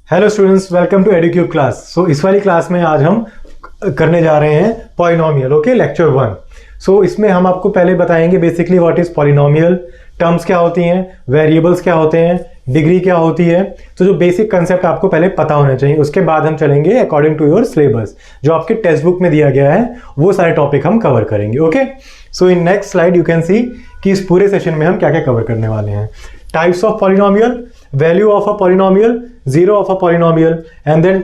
Hello students, welcome to Educube class. So इस वाली class में आज हम करने जा रहे हैं पॉलिनोमियल। Okay, lecture 1। सो इसमें हम आपको पहले बताएंगे basically what is polynomial, terms क्या होती हैं, वेरिएबल्स क्या होते हैं, डिग्री क्या होती है। तो जो बेसिक कंसेप्ट आपको पहले पता होने चाहिए, उसके बाद हम चलेंगे अकॉर्डिंग टू योर सिलेबस जो आपके टेक्स्ट बुक में दिया गया है, वो सारे टॉपिक हम कवर करेंगे। Okay, so in next slide you can see कि इस पूरे सेशन में हम क्या क्या कवर करने वाले हैं। Types of polynomial, value of a polynomial, zero of a polynomial, and then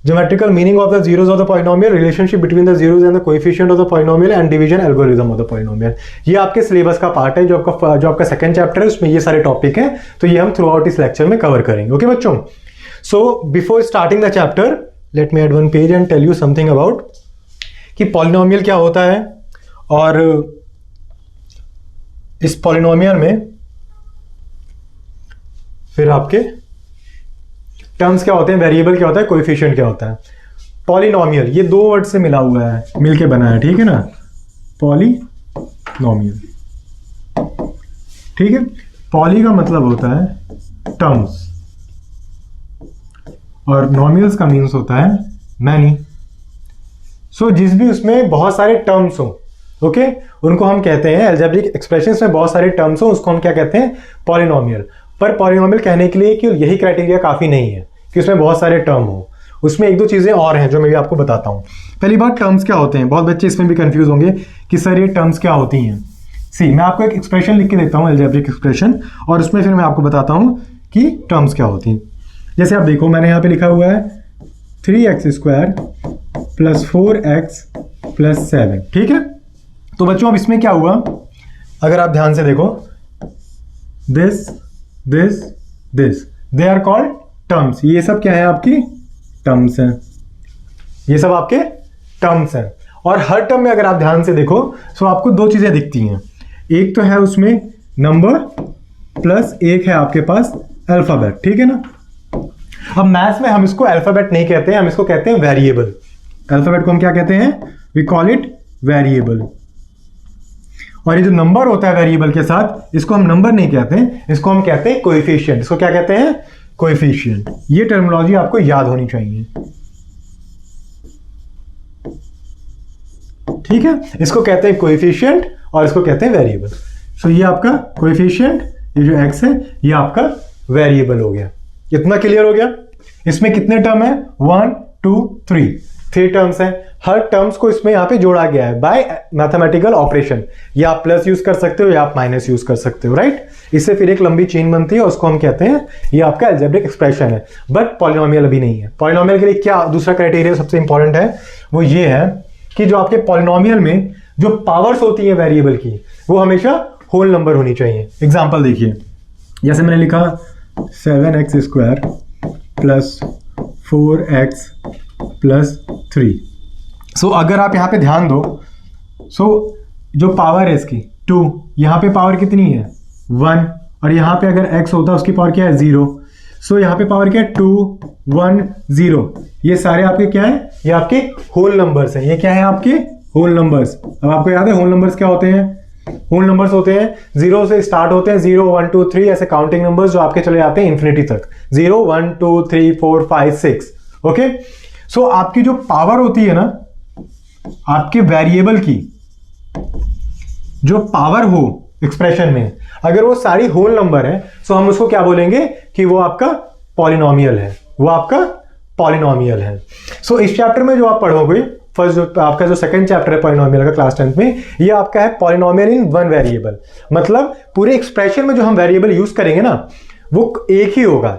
geometrical meaning of the zeros of the polynomial, relationship between the zeros and the coefficient of the polynomial, and division algorithm of the polynomial। ये आपके syllabus का part है, जो आपका second chapter है, उसमें ये सारे टॉपिक हैं। तो ये हम थ्रू आउट इस लेक्चर में कवर करेंगे। ओके बच्चों, so before starting the chapter let me add one page and tell you something about कि पॉलिनोमियल क्या होता है, और इस पॉलिनोमियल में फिर आपके टर्म्स क्या होते हैं, वेरिएबल क्या होता है, कोएफिशिएंट क्या होता है। पॉलिनोमियल ये दो वर्ड से मिला हुआ है, मिलके बना है, ठीक है ना, पॉलिनोमियल। ठीक है, पॉली का मतलब होता है टर्म्स और नोमियल्स का मीन्स होता है मैनी। सो जिस भी उसमें बहुत सारे टर्म्स हो, ओके, उनको हम कहते हैं अलजेब्रिक एक्सप्रेशंस में बहुत सारे टर्म्स हो, उसको हम क्या कहते हैं, पॉलिनोमियल। पर पॉलिनोमियल कहने के लिए कि यही क्राइटेरिया काफ़ी नहीं है कि उसमें बहुत सारे टर्म हो, उसमें एक दो चीज़ें और हैं जो मैं भी आपको बताता हूँ। पहली बात, टर्म्स क्या होते हैं। बहुत बच्चे इसमें भी कंफ्यूज होंगे कि सर ये टर्म्स क्या होती हैं। सी, मैं आपको एक एक्सप्रेशन लिख के देता हूँ, अलजेब्रिक एक्सप्रेशन, और उसमें फिर मैं आपको बताता हूँ कि टर्म्स क्या होती हैं। जैसे आप देखो, मैंने यहाँ पे लिखा हुआ है 3x² + 4x + 7। ठीक है, तो बच्चों अब इसमें क्या हुआ, अगर आप ध्यान से देखो, this they are called terms. ये सब क्या है, आपकी टर्म्स हैं, ये सब आपके टर्म्स हैं। और हर टर्म में अगर आप ध्यान से देखो तो आपको दो चीजें दिखती हैं। एक तो है उसमें नंबर, प्लस एक है आपके पास अल्फाबेट। ठीक है ना, अब मैथ्स में हम इसको अल्फाबेट नहीं कहते हैं, हम इसको कहते हैं वेरिएबल। अल्फाबेट को हम क्या कहते हैं, वी कॉल इट वेरिएबल। और ये जो नंबर होता है वेरिएबल के साथ, इसको हम नंबर नहीं कहते हैं, इसको हम कहते हैं कोएफिशिएंट। इसको क्या कहते हैं, कोएफिशिएंट। ये टर्मिनोलॉजी आपको याद होनी चाहिए। ठीक है, इसको कहते हैं कोएफिशिएंट और इसको कहते हैं वेरिएबल। सो ये आपका कोएफिशिएंट, ये जो x है, ये आपका वेरिएबल हो गया। इतना क्लियर हो गया। इसमें कितने टर्म है, 1 2 3 टर्म्स हैं। हर टर्म्स को इसमें यहाँ पे जोड़ा गया है बाय मैथमेटिकल ऑपरेशन। या आप प्लस यूज कर सकते हो या आप माइनस यूज कर सकते हो, राइट। इससे फिर एक लंबी चेन बनती है, उसको हम कहते हैं, ये आपका अलजेब्रिक एक्सप्रेशन है। बट पॉलिनोमियल अभी नहीं है। पॉलिनोमियल के लिए क्या दूसरा क्राइटेरिया सबसे इंपॉर्टेंट है, वो ये है कि जो आपके पॉलिनोमियल में जो पावर्स होती है वेरिएबल की, वो हमेशा होल नंबर होनी चाहिए। एग्जाम्पल देखिए, जैसे मैंने लिखा 7x² + 4x + 3। सो अगर आप यहाँ पे ध्यान दो, सो जो पावर है इसकी 2, यहाँ पे पावर कितनी है 1, और यहाँ पे अगर x होता है उसकी पावर क्या है 0। सो यहाँ पे पावर क्या है 2 1 0। ये सारे आपके क्या है, ये आपके होल नंबर्स हैं। ये क्या है, आपके होल नंबर्स। अब आपको याद है होल नंबर्स क्या होते हैं, होल नंबर्स होते हैं 0 से स्टार्ट होते हैं, 0 1 2 3 ऐसे काउंटिंग नंबर्स जो आपके चले जाते हैं इंफिनिटी तक, 0 1 2 3 4 5 6। ओके, सो आपकी जो पावर होती है ना, आपके वेरिएबल की जो पावर हो एक्सप्रेशन में, अगर वो सारी होल नंबर है, तो हम उसको क्या बोलेंगे कि वो आपका पॉलिनोमियल है, वो आपका पॉलिनोमियल है। सो इस चैप्टर में जो आप पढ़ोगे, फर्स्ट जो आपका जो सेकंड चैप्टर है पॉलिनोमियल का क्लास 10th में, ये आपका है पॉलिनोमियल इन वन वेरिएबल। मतलब पूरे एक्सप्रेशन में जो हम वेरिएबल यूज करेंगे ना, वो एक ही होगा।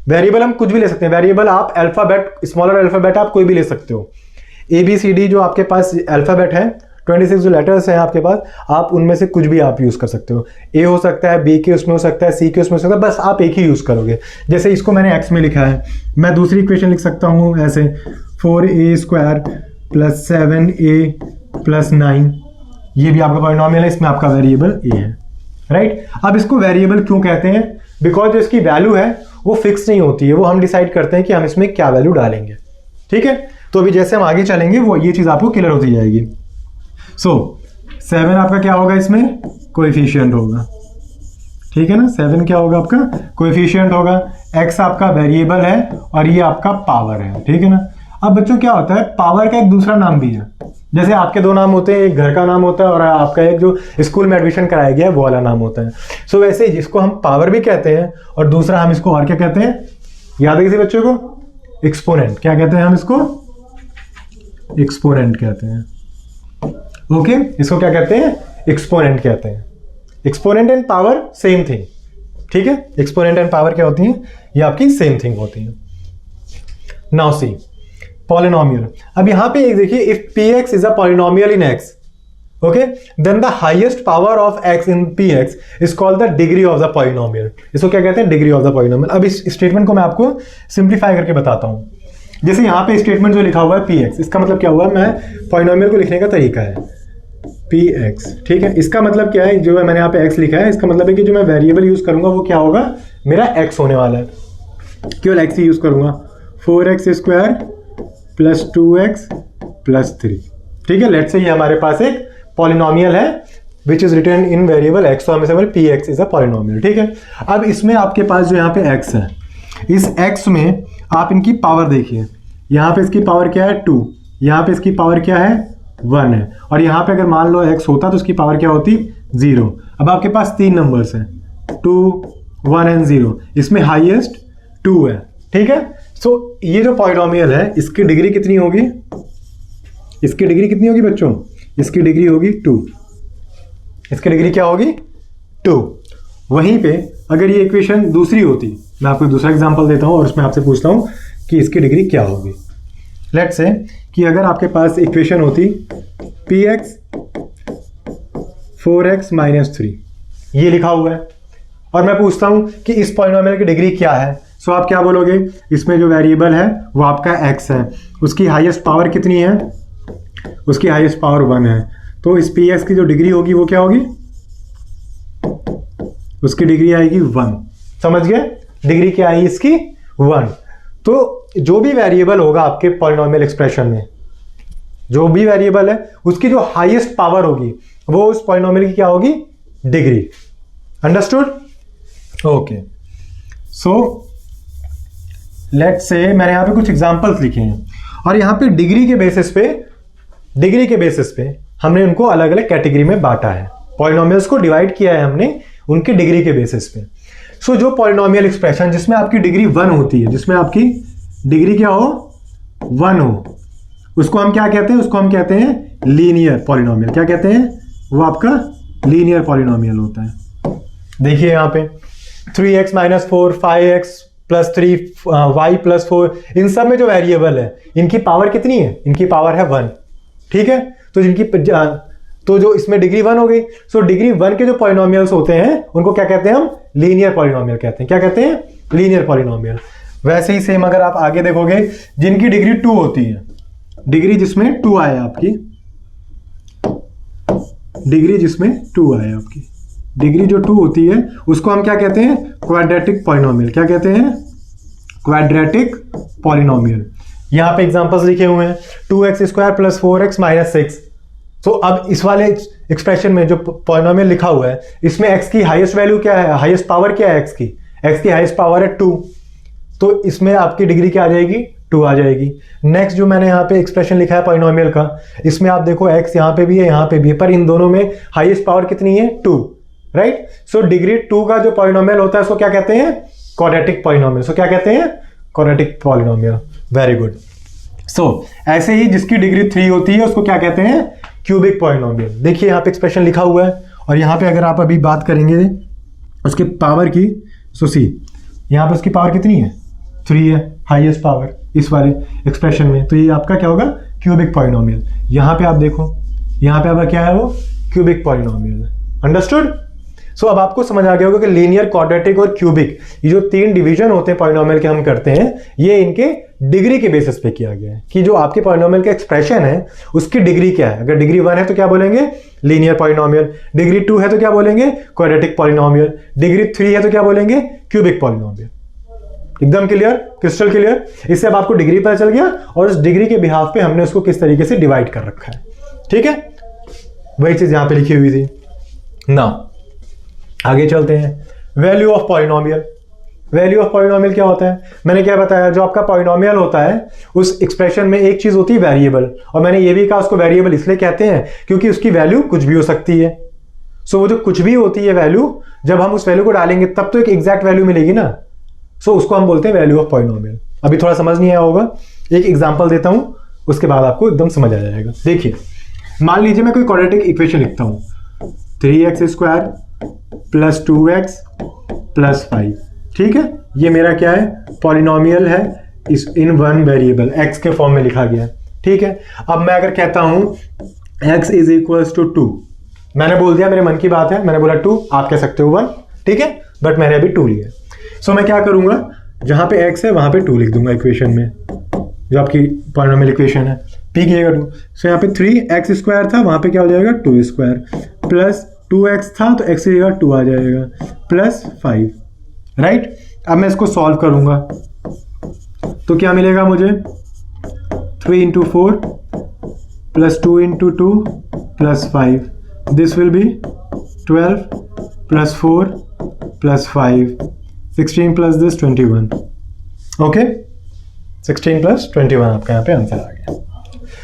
वेरिएबल हम कुछ भी ले सकते हैं। वेरिएबल आप अल्फाबेट, स्मॉलर अल्फाबेट आप कोई भी ले सकते हो। ABCD जो आपके पास अल्फाबेट है, 26 जो लेटर्स हैं आपके पास, आप उनमें से कुछ भी आप यूज कर सकते हो। A हो सकता है, B के उसमें हो सकता है, C के उसमें हो सकता है, बस आप एक ही यूज करोगे। जैसे इसको मैंने x में लिखा है, मैं दूसरी इक्वेशन लिख सकता हूँ ऐसे 4a² + 7a + 9। ये भी आपका पॉलिनोमियल है, इसमें आपका वेरिएबल a है, राइट। अब इसको वेरिएबल क्यों कहते हैं, बिकॉज जो इसकी वैल्यू है वो फिक्स नहीं होती है, वो हम डिसाइड करते हैं कि हम इसमें क्या वैल्यू डालेंगे। ठीक है, तो अभी जैसे हम आगे चलेंगे वो ये चीज आपको क्लियर होती जाएगी। सो 7 आपका क्या होगा, इसमें कोएफिशिएंट होगा, ठीक है ना। 7 क्या होगा आपका कोएफिशिएंट होगा, x आपका वेरिएबल है और ये आपका पावर है, ठीक है ना। अब बच्चों क्या होता है, पावर का एक दूसरा नाम भी है। जैसे आपके दो नाम होते हैं, एक घर का नाम होता है और आपका एक जो स्कूल में एडमिशन कराया गया है वो वाला नाम होता है। सो वैसे जिसको हम पावर भी कहते हैं और दूसरा हम इसको और क्या कहते हैं, याद है किसी बच्चों को, एक्सपोनेंट। क्या कहते हैं हम इसको, एक्सपोनेंट कहते हैं। ओके, इसको क्या कहते हैं, एक्सपोनेंट कहते हैं। Exponent and power same thing, ठीक है। एक्सपोनेंट एंड पावर क्या होती है, ये आपकी सेम थिंग होती है। Now see polynomial. अब यहां पे एक देखिए, if px is a polynomial in x, okay, then the highest power of x in px is called the degree of the polynomial. इसको क्या कहते हैं, डिग्री ऑफ द पॉलिनोमियल। अब इस स्टेटमेंट को मैं आपको सिंप्लीफाई करके बताता हूं। जैसे यहां पे स्टेटमेंट जो लिखा हुआ है px, इसका मतलब क्या हुआ, मैं पॉलिनोमियल को लिखने का तरीका है px, ठीक है। इसका मतलब क्या है, जो है मैंने यहाँ पे x लिखा है, इसका मतलब है कि जो मैं वेरिएबल यूज करूंगा वो क्या होगा, मेरा x होने वाला है। केवल x ही यूज करूंगा, 4x² + 2x + 3, ठीक है। लेट्स से ये हमारे पास एक पॉलिनोमियल है which is written in variable x, तो हम इसे बोले px इज अ पॉलिनोमियल, ठीक है। अब इसमें आपके पास जो यहाँ पे x है, इस x में आप इनकी पावर देखिए, यहाँ पे इसकी पावर क्या है 2, यहाँ पे इसकी पावर क्या है 1 है, और यहाँ पे अगर मान लो x होता तो उसकी पावर क्या होती 0। अब आपके पास 3 नंबर्स हैं 2, 1 एंड 0, इसमें हाईएस्ट 2 है, ठीक है। सो ये जो पॉलिनोमियल है इसकी डिग्री कितनी होगी, इसकी डिग्री कितनी होगी बच्चों, इसकी डिग्री होगी 2, इसकी डिग्री क्या होगी 2। वहीं पे अगर ये इक्वेशन दूसरी होती, मैं आपको दूसरा एग्जांपल देता हूं और उसमें आपसे पूछता हूं कि इसकी डिग्री क्या होगी। लेट्स से कि अगर आपके पास इक्वेशन होती px 4x - 3, ये लिखा हुआ है, और मैं पूछता हूं कि इस पॉलिनोमियल की डिग्री क्या है, सो आप क्या बोलोगे, इसमें जो वेरिएबल है वो आपका x है, उसकी हाईएस्ट पावर कितनी है, उसकी हाईएस्ट पावर 1 है, तो इस px की जो डिग्री होगी वो क्या होगी, उसकी डिग्री आएगी 1। समझ गए, डिग्री क्या आई इसकी 1। तो जो भी वेरिएबल होगा आपके पॉलिनोमियल एक्सप्रेशन में, जो भी वेरिएबल है उसकी जो हाईएस्ट पावर होगी वो उस पॉलिनोमियल की क्या होगी, degree. Understood, okay. So let's say मैंने यहां पे कुछ एग्जांपल्स लिखे हैं और यहां पे डिग्री के बेसिस पे हमने उनको अलग अलग कैटेगरी में बांटा है, पॉलिनोमियल्स को डिवाइड किया है हमने उनकी डिग्री के बेसिस पे। सो जो पॉलिनोमियल एक्सप्रेशन जिसमें आपकी डिग्री 1 होती है, जिसमें आपकी डिग्री क्या हो 1 हो, उसको हम क्या कहते हैं, उसको हम कहते हैं लीनियर पॉलिनोमियल। क्या कहते हैं, वो आपका लीनियर पॉलिनोमियल होता है। देखिए यहाँ पे 3x - 4, 5x + 3, y + 4, इन सब में जो वेरिएबल है इनकी पावर कितनी है, इनकी पावर है 1, ठीक है। तो जो इसमें डिग्री 1 हो गई, सो डिग्री 1 के जो पॉलिनोमियल्स होते हैं उनको क्या कहते हैं, हम लीनियर पॉलिनोमियल कहते हैं। क्या कहते हैं, लीनियर पॉलिनोमियल। वैसे ही सेम अगर आप आगे देखोगे, जिनकी डिग्री 2 होती है, डिग्री जिसमें 2 आए आपकी, डिग्री जिसमें 2 आए आपकी, डिग्री जो 2 होती है उसको हम क्या कहते हैं, क्वाड्रेटिक पॉलिनोमियल। क्या कहते हैं, क्वाड्रेटिक पॉलिनोमियल। यहां पे एग्जांपल्स लिखे हुए हैं 2x² + 4x - 6। तो अब इस वाले एक्सप्रेशन में जो पॉलिनोमियल लिखा हुआ है इसमें x की हाईएस्ट वैल्यू क्या है, हाईएस्ट पावर क्या है, x की हाईएस्ट पावर है 2, तो इसमें आपकी डिग्री क्या आ जाएगी, 2 आ जाएगी। नेक्स्ट जो मैंने यहाँ पे एक्सप्रेशन लिखा है पॉलिनोमियल का, इसमें आप देखो x यहाँ पे भी है, यहाँ पे भी है, पर इन दोनों में हाईएस्ट पावर कितनी है 2, राइट। सो डिग्री 2 का जो पॉलिनोमियल होता है उसको क्या कहते हैं, क्वाड्रेटिक पॉलिनोमियल। सो क्या कहते हैं, quadratic polynomial. Very good. So ऐसे ही जिसकी डिग्री 3 होती है उसको क्या कहते हैं, क्यूबिक पॉलिनोमियल। देखिए यहाँ पे एक्सप्रेशन लिखा हुआ है और यहाँ पे अगर आप अभी बात करेंगे उसके पावर की, सो सी यहाँ पे उसकी पावर कितनी है, 3 है, हाईएस्ट पावर इस वाले एक्सप्रेशन में, तो ये आपका क्या होगा, क्यूबिक पॉलिनोमियल। यहाँ पे आप देखो, यहाँ पे आपका क्या है, वो क्यूबिक पॉलिनोमियल। अंडरस्टूड। सो अब आपको समझ आ गया होगा कि लीनियर, क्वाड्रेटिक और क्यूबिक, ये जो 3 डिवीजन होते हैं पॉलिनोमियल के हम करते हैं, ये इनके डिग्री के बेसिस पे किया गया है कि जो आपके पॉलिनोमियल का एक्सप्रेशन है उसकी डिग्री क्या है। अगर डिग्री 1 है तो क्या बोलेंगे, लीनियर पॉलिनोमियल। डिग्री 2 है तो क्या बोलेंगे, क्वाड्रेटिक पॉलिनोमियल। डिग्री 3 है तो क्या बोलेंगे, क्यूबिक पॉलिनोमियल। एकदम क्लियर, क्रिस्टल क्लियर। इससे अब आपको डिग्री पता चल गया और उस डिग्री के बिहाफ पे हमने उसको किस तरीके से डिवाइड कर रखा है, ठीक है। वही चीज यहां पे लिखी हुई थी ना। आगे चलते हैं। Value of polynomial. Value of polynomial क्या होता है? मैंने क्या बताया, जो आपका पॉलिनोमियल होता है उस एक्सप्रेशन में एक चीज होती है वेरिएबल, और मैंने ये भी कहा उसको वेरिएबल इसलिए कहते हैं क्योंकि उसकी वैल्यू कुछ भी हो सकती है। सो वो जो कुछ भी होती है वैल्यू, जब हम उस वैल्यू को डालेंगे तब तो एक एग्जैक्ट वैल्यू मिलेगी ना। सो उसको हम बोलते हैं वैल्यू ऑफ पॉलिनोमियल। अभी थोड़ा समझ नहीं आया होगा, एक एग्जांपल देता हूं, उसके बाद आपको एकदम समझ आ जाएगा। देखिए, मान लीजिए मैं कोई क्वाड्रेटिक इक्वेशन लिखता हूं, 3x² + 2x + 5, ठीक है। ये मेरा क्या है? पॉलिनोमियल है, इस इन वन वेरिएबल x के फॉर्म में लिखा गया है, ठीक है। अब मैं अगर कहता हूं x = 2, मैंने बोल दिया, मेरे मन की बात है, मैंने बोला 2, आप कह सकते हो 1, ठीक है, बट मैंने अभी 2 लिया। सो मैं क्या करूंगा, जहां पे x है वहां पे 2 लिख दूंगा इक्वेशन में, जो आपकी पॉलिनोमियल इक्वेशन है, p की जगह 2। सो यहाँ पे 3x² था, वहां पे क्या हो जाएगा 2² प्लस 2x था तो x की जगह 2 आ जाएगा प्लस 5, राइट। अब मैं इसको सॉल्व करूंगा तो क्या मिलेगा मुझे, 3 × 4 + 2 × 2 + 5, this will be 12 + 4 + 5, 16 + this 21, okay. 16 + 21 आपका यहाँ पे आंसर आ गया।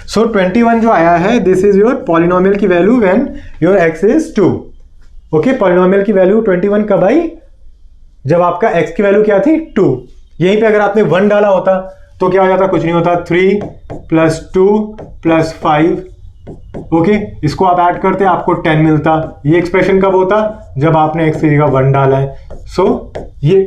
सो 21 जो आया है, दिस इज योर पॉलिनोमियल की value when your x is 2, okay. Polynomial की वैल्यू 21 कब आई? जब आपका x की वैल्यू क्या थी 2। यहीं पे अगर आपने 1 डाला होता तो क्या हो जाता? कुछ नहीं होता, 3 + 2 + 5, ओके। इसको आप ऐड करते आपको 10 मिलता। ये एक्सप्रेशन कब होता? जब आपने x की जगह 1 डाला है। सो ये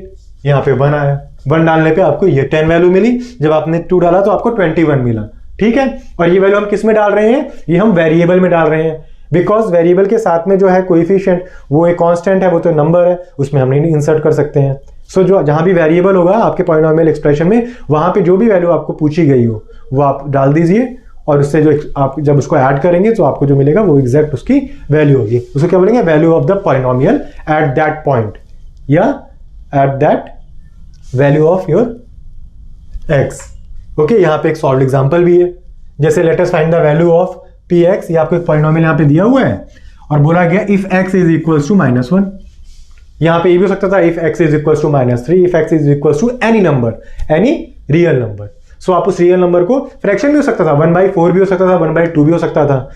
यहाँ पे 1 आया, 1 डालने पे आपको ये 10 वैल्यू मिली, जब आपने 2 डाला तो आपको 21 मिला, ठीक है। और ये वैल्यू हम किस में डाल रहे हैं? ये हम वेरिएबल में डाल रहे हैं, बिकॉज वेरिएबल के साथ में जो है कोएफिशिएंट वो एक कांस्टेंट है, वो तो नंबर है, उसमें हम नहीं इंसर्ट कर सकते हैं। सो जो जहां भी वेरिएबल होगा आपके पॉलिनोमियल एक्सप्रेशन में, वहां पे जो भी वैल्यू आपको पूछी गई हो वो आप डाल दीजिए, और उससे जो आप जब उसको ऐड करेंगे तो आपको जो मिलेगा वो एग्जैक्ट उसकी वैल्यू होगी। उसको क्या बोलेंगे? Value of the polynomial at that point, या at that value of your x, okay. यहाँ पे एक सॉल्व एग्जांपल भी है, जैसे let us find the value of px। ये आपको एक पॉलिनोमियल यहाँ पे दिया हुआ है और बोला गया if x is equal to -1। यहाँ पे ये भी हो सकता था if x is equal to -3, if x is equal to any number, any real number. So आप उस रियल नंबर को, फ्रैक्शन भी हो सकता था, 1/4 भी हो सकता था, 1/2 भी हो सकता था।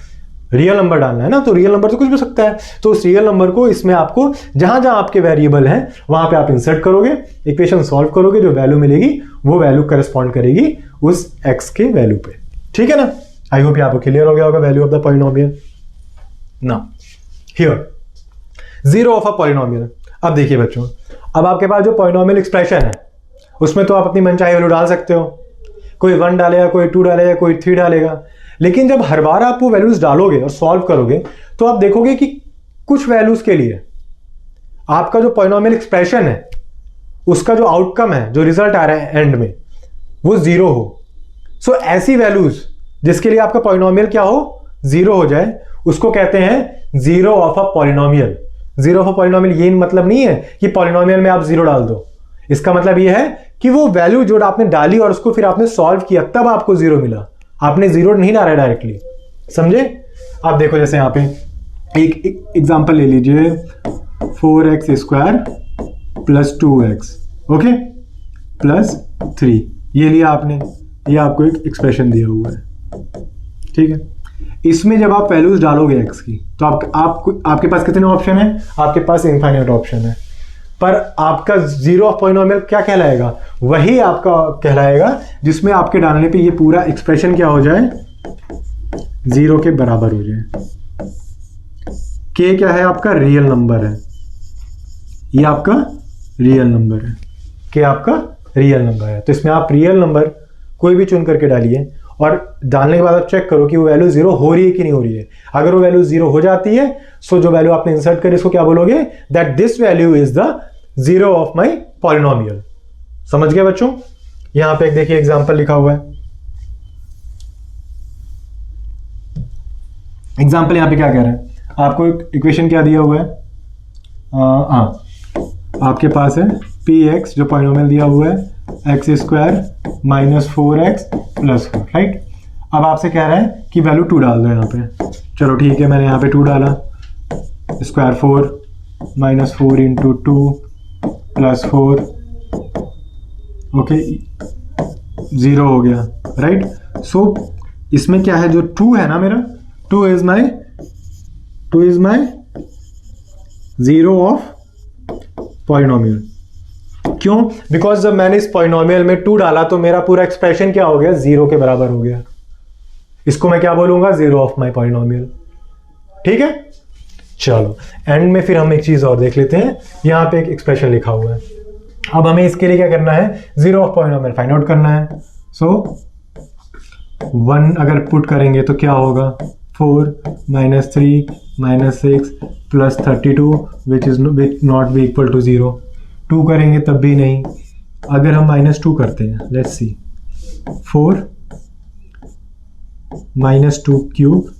रियल नंबर डालना है ना, तो रियल नंबर तो कुछ भी हो सकता है। तो उस रियल नंबर को इसमें आपको जहां जहां आपके वेरिएबल हैं वहां पे आप इंसर्ट करोगे, इक्वेशन सॉल्व करोगे, जो वैल्यू मिलेगी वो वैल्यू करस्पॉन्ड करेगी उस x के वैल्यू पे, ठीक है ना। आई होप ये आपको क्लियर हो गया होगा value of the polynomial. Now here zero of a polynomial. अब देखिए बच्चों, अब आपके पास जो पॉलिनोमियल एक्सप्रेशन है उसमें तो आप अपनी मनचाही वैल्यू डाल सकते हो, कोई 1 डालेगा, कोई 2 डालेगा, कोई 3 डालेगा। लेकिन जब हर बार आप वो वैल्यूज डालोगे और सॉल्व करोगे तो आप देखोगे कि कुछ वैल्यूज के लिए आपका जो पॉलिनोमियल एक्सप्रेशन है उसका जो आउटकम है, जो रिजल्ट आ रहा है एंड में, वो 0 हो। सो ऐसी वैल्यूज जिसके लिए आपका पॉलिनोमियल क्या हो, 0 हो जाए, उसको कहते हैं zero of a polynomial. Zero of a polynomial ये मतलब नहीं है कि पॉलिनोमियल में आप 0 डाल दो, इसका मतलब ये है कि वो वैल्यू जो आपने डाली और उसको फिर आपने सॉल्व किया तब आपको 0 मिला, आपने 0 नहीं डाला डायरेक्टली, समझे। आप देखो जैसे यहाँ पे एक एग्जांपल ले लीजिए, 4x² + 2x, ओके, +3, ये लिया आपने, ये आपको एक एक्सप्रेशन दिया हुआ है, ठीक है। इसमें जब आप वैल्यूज डालोगे x की तो आपके पास कितने ऑप्शन है? आपके पास इनफाइनाइट ऑप्शन है, पर आपका जीरो ऑफ पॉलिनोमियल क्या कहलाएगा? वही आपका कहलाएगा जिसमें आपके डालने पे ये पूरा एक्सप्रेशन क्या हो जाए, 0 के बराबर हो जाए। k क्या है? आपका रियल नंबर है, ये आपका रियल नंबर है, k आपका रियल नंबर है। तो इसमें आप रियल नंबर कोई भी चुन करके डालिए और डालने के बाद आप चेक करो कि वो वैल्यू 0 हो रही है कि नहीं हो रही है। अगर वो वैल्यू 0 हो जाती है, सो जो वैल्यू आपने इंसर्ट करी इसको क्या बोलोगे? That this value is the zero of my polynomial. समझ गए बच्चों? यहां पे एक देखिए एग्जांपल लिखा हुआ है, एग्जांपल यहां पे क्या कह रहे हैं, आपको एक इक्वेशन क्या दिया हुआ है, आपके पास है px जो पॉलिनोमियल दिया हुआ है x² - 4x + 4, राइट। अब आपसे कह रहा है कि वैल्यू 2 डाल दो यहाँ पे। चलो ठीक है, मैंने यहाँ पे 2 डाला, ² 4 - 4 × 2 प्लस 4, ओके 0 हो गया, राइट। सो इसमें क्या है, जो 2 है ना मेरा, 2 इज माई 0 ऑफ पॉलिनोमियल। क्यों? बिकॉज जब मैंने इस पॉलिनोमियल में 2 डाला तो मेरा पूरा एक्सप्रेशन क्या हो गया, 0 के बराबर हो गया। इसको मैं क्या बोलूंगा, 0 ऑफ माई पॉलिनोमियल। ठीक है, चलो एंड में फिर हम एक चीज और देख लेते हैं। यहां पे एक एक्सप्रेशन लिखा हुआ है, अब हमें इसके लिए क्या करना है, 0 ऑफ पॉलिनोमियल फाइंड आउट करना है। सो 1 अगर पुट करेंगे तो क्या होगा, 4 - 3 - 6 plus 32 which not be equal to 0। 2 करेंगे तब भी नहीं। अगर हम -2 करते हैं, लेट्स सी, 4 - 2 क्यूब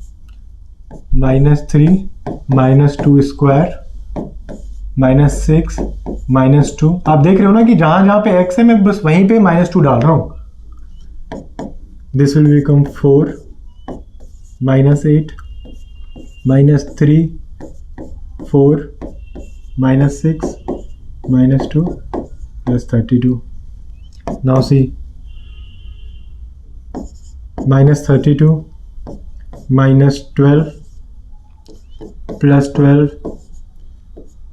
-3 -2 स्क्वायर -6 -2। आप देख रहे हो ना कि जहां जहां पे x है मैं बस वहीं पे -2 डाल रहा हूं। This will become 4 -8 -3 4 -6 -2 plus 32. Now see, -32 -12 plus 12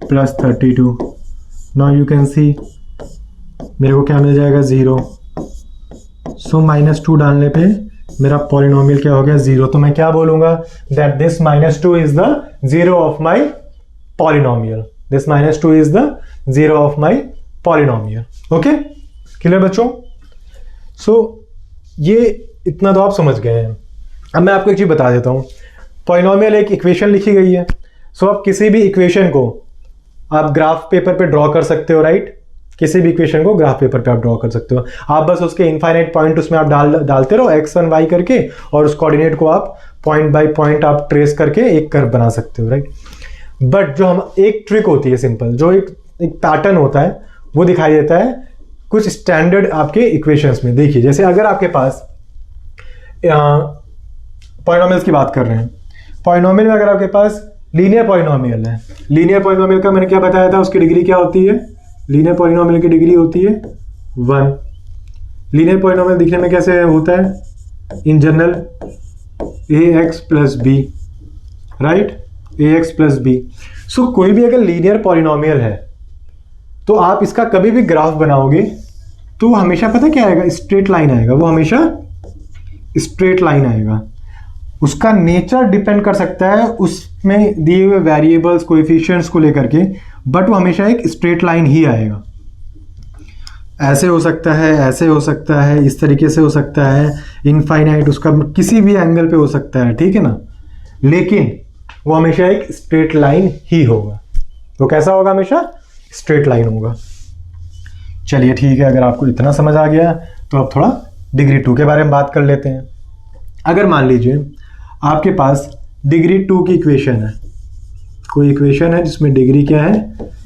plus 32. Now you can see मेरे को क्या मिल जाएगा, 0। सो -2 डालने पे मेरा पॉलिनोमियल क्या हो गया, 0। तो मैं क्या बोलूंगा, that this -2 is the 0 of my polynomial. This -2 is the 0 of my polynomial. Okay, clear बच्चों? सो ये इतना तो आप समझ गए हैं। अब मैं आपको एक चीज बता देता हूं। पॉलिनोमियल एक इक्वेशन लिखी गई है। सो आप किसी भी इक्वेशन को आप ग्राफ पेपर पे ड्रॉ कर सकते हो, राइट। किसी भी इक्वेशन को ग्राफ पेपर पे आप ड्रॉ कर सकते हो। आप बस उसके इनफाइनाइट पॉइंट उसमें आप डालते रहो x1 y करके, और उस कोऑर्डिनेट को आप पॉइंट बाय पॉइंट आप ट्रेस करके एक कर्व बना सकते हो, राइट। बट जो हम एक ट्रिक होती है सिंपल, जो एक पैटर्न होता है वो दिखाई देता है कुछ स्टैंडर्ड आपके इक्वेशंस में। देखिए, जैसे अगर आपके पास पॉलिनोमियल्स की बात कर रहे हैं, पॉलिनोमियल में अगर आपके पास लीनियर पॉलिनोमियल है, लीनियर पॉलिनोमियल का मैंने क्या बताया था, उसकी डिग्री क्या होती है, लीनियर पॉलिनोमियल की डिग्री होती है 1। लीनियर पॉलिनोमियल दिखने में कैसे होता है, in general ax plus b, right, ax plus b. So कोई भी अगर लीनियर पॉलिनोमियल है तो आप इसका कभी भी ग्राफ बनाओगे तो हमेशा पता क्या आएगा, स्ट्रेट लाइन आएगा। वो हमेशा स्ट्रेट लाइन आएगा। उसका नेचर डिपेंड कर सकता है उसमें दिए हुए वेरिएबल्स, कोएफिशिएंट्स को लेकर के, बट वो हमेशा एक स्ट्रेट लाइन ही आएगा। ऐसे हो सकता है, ऐसे हो सकता है, इस तरीके से हो सकता है, इनफाइनाइट उसका किसी भी एंगल पे हो सकता है, ठीक है ना। लेकिन वो हमेशा एक स्ट्रेट लाइन ही होगा। तो कैसा होगा, हमेशा स्ट्रेट लाइन होगा। चलिए ठीक है, अगर आपको इतना समझ आ गया तो अब थोड़ा डिग्री 2 के बारे में बात कर लेते हैं। अगर मान लीजिए आपके पास डिग्री 2 की इक्वेशन है, कोई इक्वेशन है जिसमें डिग्री क्या है,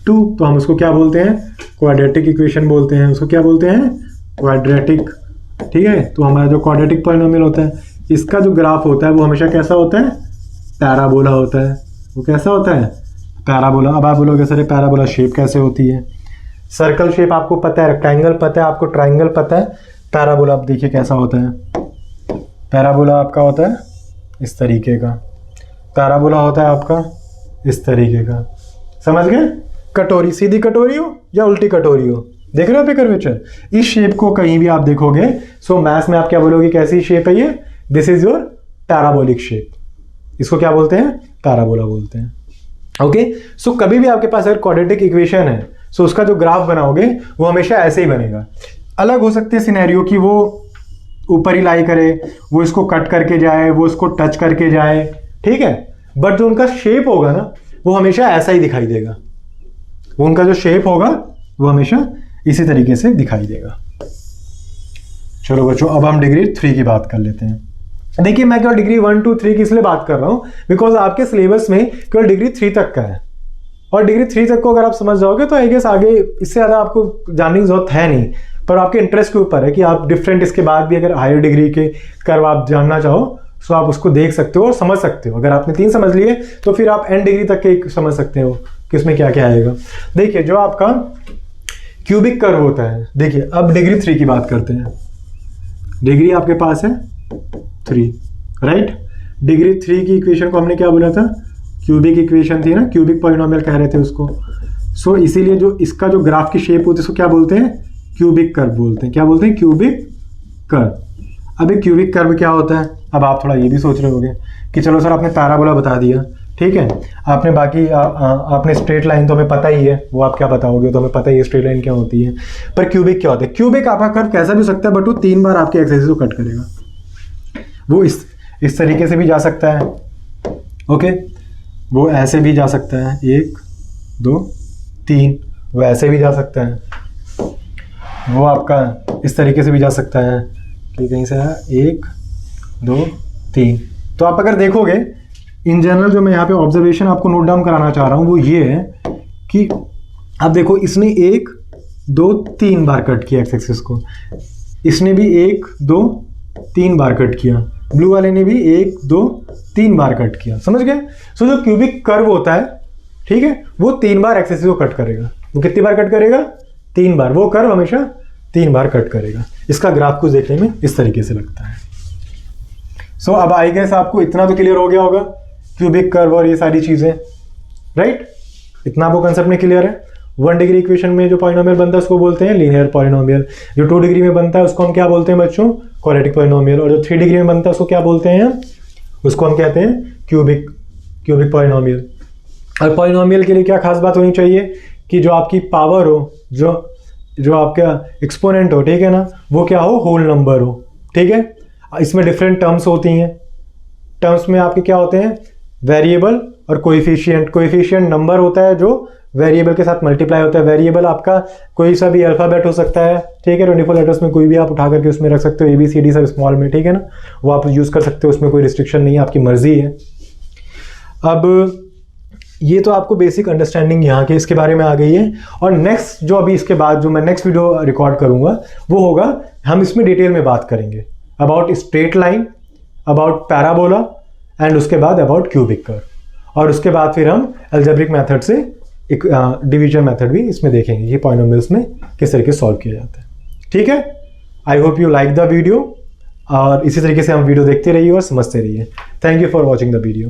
2, तो हम उसको क्या बोलते हैं, क्वाड्रेटिक इक्वेशन बोलते हैं। उसको क्या बोलते हैं, क्वाड्रेटिक, ठीक है। तो हमारा जो क्वाड्रेटिक पॉलिनोमियल होता है, इसका जो ग्राफ होता है वो हमेशा कैसा होता है, पैराबोला होता है। वो कैसा होता है, पैराबोला। अब आप बोलोगे सर पैराबोला शेप कैसे होती है, सर्कल शेप आपको पता है, रेक्टेंगल पता है, आपको ट्राइंगल पता है, पैराबोला आप देखिए कैसा होता है। पैराबोला आपका होता है इस तरीके का, पैराबोला होता है आपका इस तरीके का, समझ गए। कटोरी, सीधी कटोरी हो या उल्टी कटोरी हो, देख रहे हो पे कर्वेचर, इस शेप को कहीं भी आप देखोगे, सो मैथ्स में आप क्या बोलोगे, कैसी शेप है ये, this is your parabolic shape. इसको क्या बोलते हैं, पैराबोला बोलते हैं। ओके, सो कभी भी आपके पास अगर क्वाड्रेटिक इक्वेशन है, सो उसका जो ग्राफ बनाओगे वो हमेशा ऐसे ही बनेगा। अलग हो सकते हैं सिनेरियो कि वो ऊपर ही लाई करे, वो इसको कट करके जाए, वो इसको टच करके जाए, ठीक है। बट जो उनका शेप होगा ना, वो हमेशा ऐसा ही दिखाई देगा। वो उनका जो शेप होगा वो हमेशा इसी तरीके से दिखाई देगा। चलो बच्चों, अब हम डिग्री 3 की बात कर लेते हैं। देखिए, मैं केवल डिग्री 1 2 3 की इसलिए बात कर रहा हूं बिकॉज आपके सिलेबस में केवल डिग्री 3 तक का है, और डिग्री 3 तक को अगर आप समझ जाओगे तो आई गेस आगे इससे ज़्यादा आपको जानने की जरूरत है नहीं। पर आपके इंटरेस्ट के ऊपर है कि आप डिफरेंट इसके बाद भी अगर हायर डिग्री के कर्व आप जानना चाहो तो आप उसको देख सकते हो और समझ सकते हो। अगर आपने 3 समझ लिए तो फिर आप एंड डिग्री तक के समझ सकते हो कि इसमें क्या क्या आएगा। देखिए, जो आपका क्यूबिक कर्व होता है। देखिए अब डिग्री 3 की बात करते हैं। डिग्री आपके पास है 3, राइट। डिग्री 3 की इक्वेशन को हमने क्या बोला था, क्यूबिक इक्वेशन थी ना, क्यूबिक पॉलिनोमियल कह रहे थे उसको। सो इसीलिए जो इसका जो ग्राफ की शेप होती है उसको क्या बोलते हैं, क्यूबिक कर्व बोलते हैं। क्या बोलते हैं, क्यूबिक कर्व। अब ये क्यूबिक कर्व क्या होता है, अब आप थोड़ा ये भी सोच रहे होंगे कि चलो सर आपने पैराबोला बता दिया, ठीक है, आपने बाकी आपने स्ट्रेट लाइन तो हमें पता ही है, वो आप क्या बताओगे, तो हमें पता ही है स्ट्रेट लाइन क्या होती है, पर क्यूबिक क्या होता है। क्यूबिक आपका कर्व कैसा भी हो सकता है, बट वो 3 बार आपके एक्स एक्सिस को कट करेगा। वो इस तरीके से भी जा सकता है, ओके, वो ऐसे भी जा सकता है, 1 2 3, वो ऐसे भी जा सकता है, वो आपका इस तरीके से भी जा सकता है कि कहीं से है 1 2 3। तो आप अगर देखोगे इन जनरल, जो मैं यहाँ पे ऑब्जर्वेशन आपको नोट डाउन कराना चाह रहा हूँ वो ये है कि आप देखो इसने 1 2 3 बार कट किया एक्स एक्सिस को, इसने भी 1 2 3 बार कट किया, ब्लू वाले ने भी 1 2 3 बार कट किया, समझ गए। सो जो क्यूबिक कर्व होता है, ठीक है, वो 3 बार एक्स एक्सिस को कट करेगा। वो कितनी बार कट करेगा, 3 बार। वो कर्व हमेशा 3 बार कट करेगा। इसका ग्राफ कुछ देखने में इस तरीके से लगता है। सो अब आई गेस आपको इतना तो क्लियर हो गया होगा, क्यूबिक कर्व और ये सारी चीजें, राइट। इतना आपको कंसेप्ट में क्लियर है। 1 डिग्री इक्वेशन में जो पॉलिनोमियल बनता है उसको बोलते हैं लीनियर पॉलिनोमियल। जो 2 डिग्री में बनता है उसको हम क्या बोलते हैं बच्चों, क्वाड्रेटिक पॉलिनोमियल। और जो 3 डिग्री में बनता है उसको क्या बोलते हैं, उसको हम कहते हैं क्यूबिक पॉलिनोमियल। और पॉलिनोमियल के लिए क्या खास बात होनी चाहिए कि जो आपकी पावर हो, जो आपका एक्सपोनेंट हो, ठीक है ना, वो क्या हो, होल नंबर हो, ठीक है। इसमें डिफरेंट टर्म्स होती हैं। टर्म्स में आपके क्या होते हैं, वेरिएबल और कोएफिशिएंट। कोएफिशिएंट नंबर होता है जो वेरिएबल के साथ मल्टीप्लाई होता है। वेरिएबल आपका कोई सा भी अल्फाबेट हो सकता है, ठीक है, 24 लेटर्स में कोई भी आप उठा करके उसमें रख सकते हो, ABCD सब स्मॉल में, ठीक है ना, वो आप यूज़ कर सकते हो, उसमें कोई रिस्ट्रिक्शन नहीं है, आपकी मर्जी है। अब ये तो आपको बेसिक अंडरस्टैंडिंग यहाँ के इसके बारे में आ गई है। और नेक्स्ट जो अभी इसके बाद जो मैं नेक्स्ट वीडियो रिकॉर्ड करूँगा वो होगा, हम इसमें डिटेल में बात करेंगे about straight line, about parabola and उसके बाद अबाउट क्यूबिक कर्व। और उसके बाद फिर हम अलजेब्रिक मेथड से एक डिवीजन मेथड भी इसमें देखेंगे कि पॉलिनोमियल्स में किस तरीके से सॉल्व किया जाता है, ठीक है। I hope you like the video, और इसी तरीके से हम वीडियो देखते रहिए और समझते रहिए। Thank you for watching the video.